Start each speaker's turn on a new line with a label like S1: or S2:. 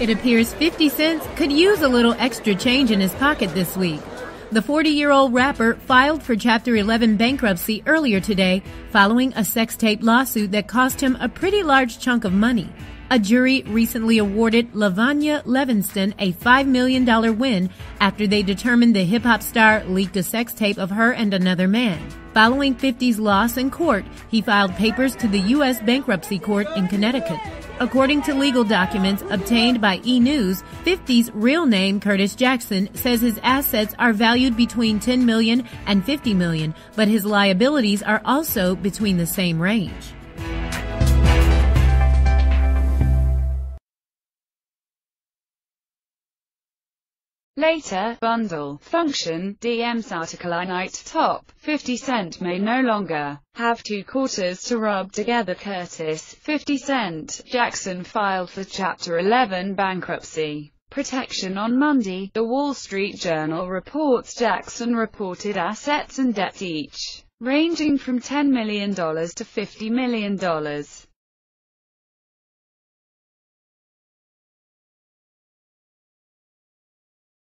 S1: It appears 50 Cent could use a little extra change in his pocket this week. The 40-year-old rapper filed for Chapter 11 bankruptcy earlier today following a sex tape lawsuit that cost him a pretty large chunk of money. A jury recently awarded Lavanya Levinston a $5 million win after they determined the hip-hop star leaked a sex tape of her and another man. Following 50's loss in court, he filed papers to the U.S. Bankruptcy Court in Connecticut. According to legal documents obtained by E! News, 50's real name, Curtis Jackson, says his assets are valued between $10 million and $50 million, but his liabilities are also between the same range.
S2: Later, bundle, function, DMs article I night top, 50 Cent may no longer have two quarters to rub together. Curtis, 50 Cent, Jackson filed for Chapter 11 bankruptcy protection on Monday. The Wall Street Journal reports Jackson reported assets and debts each ranging from $10 million to $50 million.